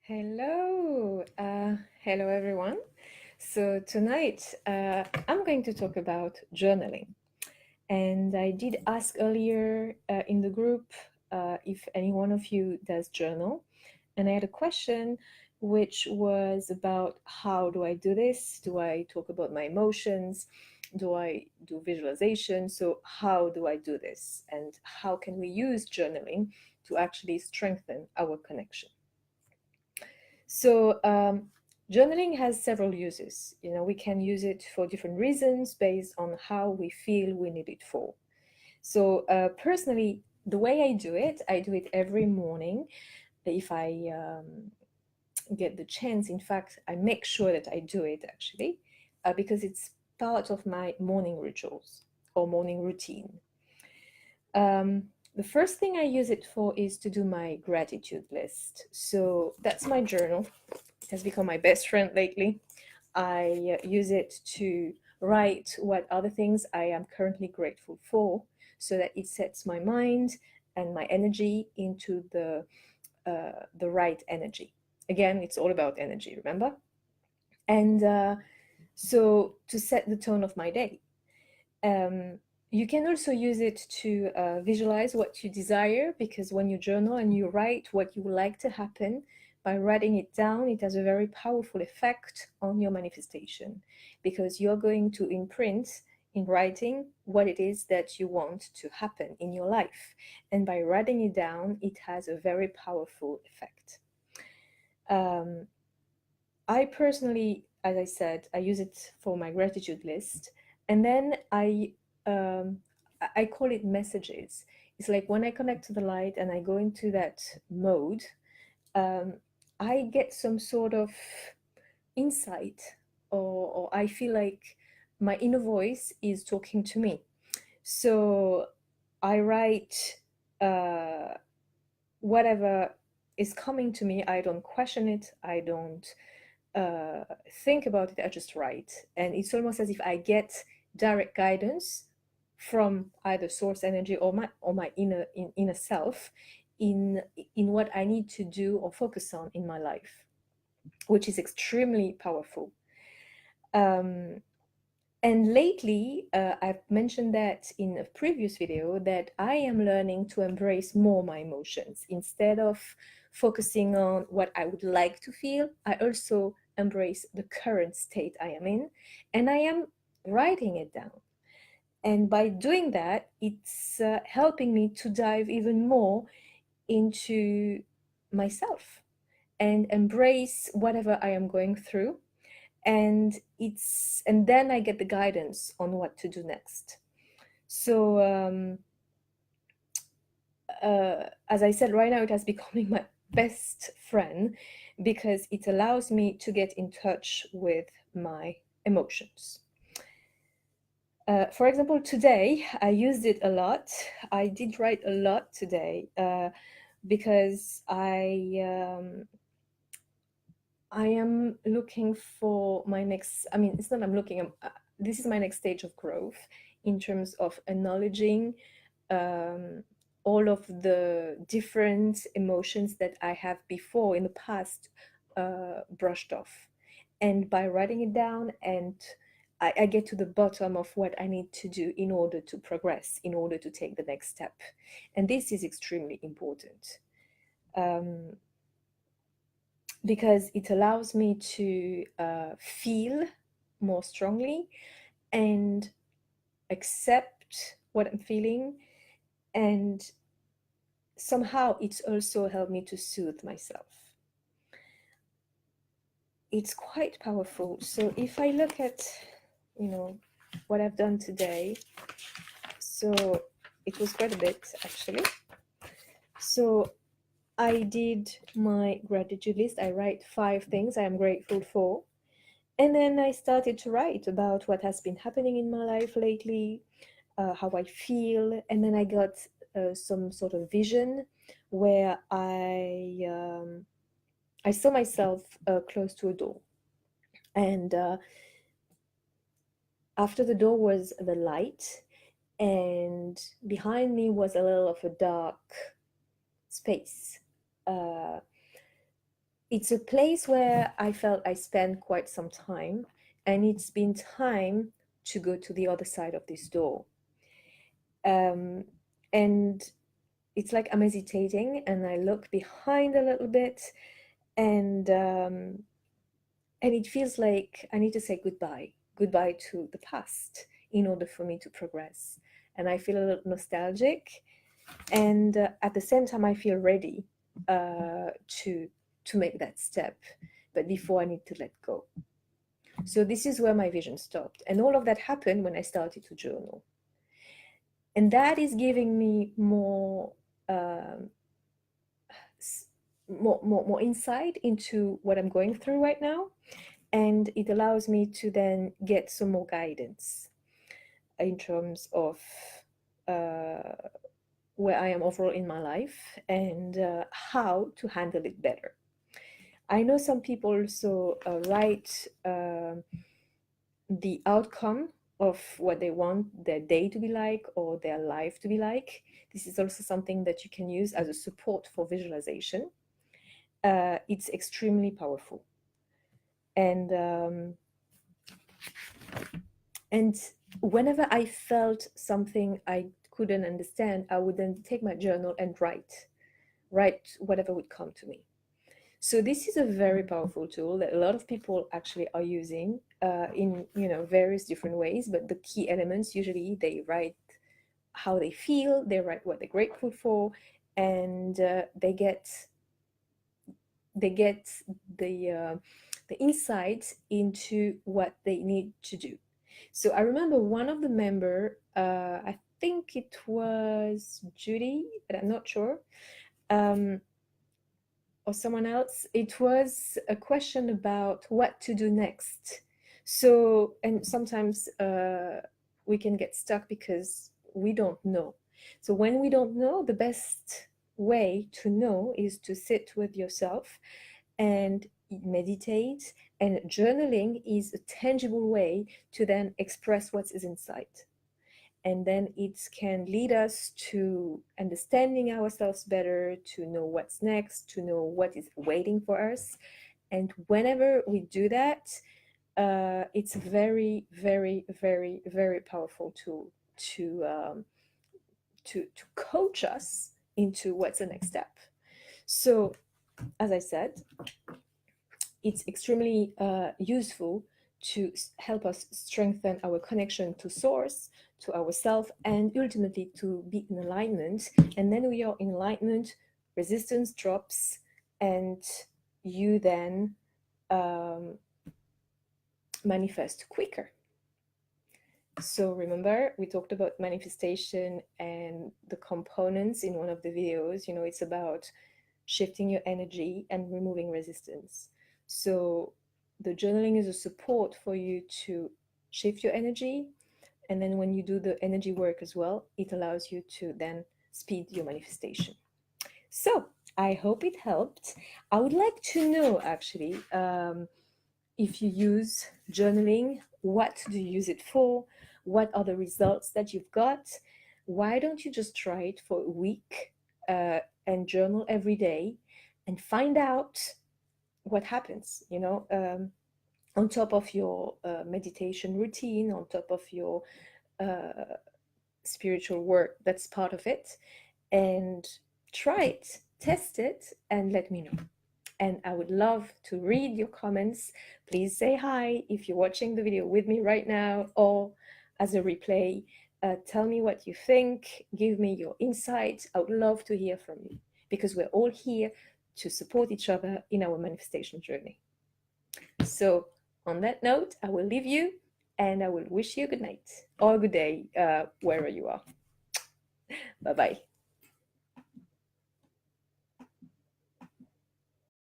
Hello, hello everyone. So tonight I'm going to talk about journaling. And I did ask earlier in the group if any one of you does journal. And I had a question which was about how do I do this? Do I talk about my emotions? Do I do visualization? So, how do I do this? And how can we use journaling to actually strengthen our connection? So, journaling has several uses. We can use it for different reasons based on how we feel we need it for. So, personally, the way I do it every morning. If I get the chance, in fact, I make sure that I do it actually, because it's part of my morning rituals or morning routine. The first thing I use it for is to do my gratitude list. So that's my journal. It has become my best friend lately. I use it to write what other things I am currently grateful for so that it sets my mind and my energy into the right energy. Again, it's all about energy, remember? And so to set the tone of my day. Um, you can also use it to visualize what you desire, because when you journal and you write what you would like to happen, by writing it down, it has a very powerful effect on your manifestation, because you're going to imprint in writing what it is that you want to happen in your life. And by writing it down, it has a very powerful effect. Um, I personally, as I said, I use it for my gratitude list, and then um, I call it messages. It's like when I connect to the light and I go into that mode, um, I get some sort of insight, or I feel like my inner voice is talking to me. So I write uh, whatever is coming to me. I don't question it. I don't think about it. I just write, and it's almost as if I get direct guidance from either source energy or my inner self in what I need to do or focus on in my life, which is extremely powerful. Um, and lately, I've mentioned that in a previous video that I am learning to embrace more my emotions. Instead of focusing on what I would like to feel, I also embrace the current state I am in, and I am writing it down. And by doing that, it's helping me to dive even more into myself and embrace whatever I am going through, and then I get the guidance on what to do next. So, as I said, right now it has becoming my best friend because it allows me to get in touch with my emotions. For example, today I used it a lot. I did write a lot today because I am looking for my next, I mean, it's not I'm looking, this is my next stage of growth in terms of acknowledging um, all of the different emotions that I have before in the past brushed off. And by writing it down, and I get to the bottom of what I need to do in order to progress, in order to take the next step. And this is extremely important. Um, because it allows me to feel more strongly and accept what I'm feeling. And somehow it's also helped me to soothe myself. It's quite powerful. So if I look at, what I've done today, so it was quite a bit actually. So I did my gratitude list. I write 5 things I am grateful for. And then I started to write about what has been happening in my life lately, how I feel. And then I got some sort of vision where I saw myself close to a door. And after the door was the light, and behind me was a little of a dark space. Uh, it's a place where I felt I spent quite some time, and it's been time to go to the other side of this door. Um, and it's like I'm hesitating, and I look behind a little bit, and it feels like I need to say goodbye to the past in order for me to progress. And I feel a little nostalgic, and at the same time, I feel ready to make that step. But before, I need to let go. So this is where my vision stopped, and all of that happened when I started to journal, and that is giving me um, more insight into what I'm going through right now, and it allows me to then get some more guidance in terms of uh, where I am overall in my life, and how to handle it better. I know some people also write the outcome of what they want their day to be like or their life to be like. This is also something that you can use as a support for visualization. It's extremely powerful. And and whenever I felt something I couldn't understand, I would then take my journal and write whatever would come to me. So this is a very powerful tool that a lot of people actually are using in various different ways. But the key elements, usually they write how they feel, they write what they're grateful for, and they get the insights into what they need to do. So I remember one of the member, I think it was Judy, but I'm not sure, or someone else. It was a question about what to do next. So, and sometimes we can get stuck because we don't know. So when we don't know, the best way to know is to sit with yourself and meditate, and journaling is a tangible way to then express what is inside, and then it can lead us to understanding ourselves better, to know what's next, to know what is waiting for us. And whenever we do that, it's a very, very, very, very powerful tool to coach us into what's the next step. So as I said, it's extremely useful to help us strengthen our connection to source, to ourselves, and ultimately to be in alignment. And then we are in alignment, resistance drops, and you then manifest quicker. So remember, we talked about manifestation and the components in one of the videos. It's about shifting your energy and removing resistance. So the journaling is a support for you to shift your energy. And then when you do the energy work as well, it allows you to then speed your manifestation. So I hope it helped. I would like to know actually, if you use journaling, what do you use it for? What are the results that you've got? Why don't you just try it for a week and journal every day and find out what happens, on top of your meditation routine, on top of your spiritual work that's part of it, and try it, test it, and let me know. And I would love to read your comments. Please say hi if you're watching the video with me right now or as a replay. Tell me what you think. Give me your insights. I would love to hear from you because we're all here to support each other in our manifestation journey. So on that note, I will leave you and I will wish you a good night or a good day wherever you are. Bye-bye.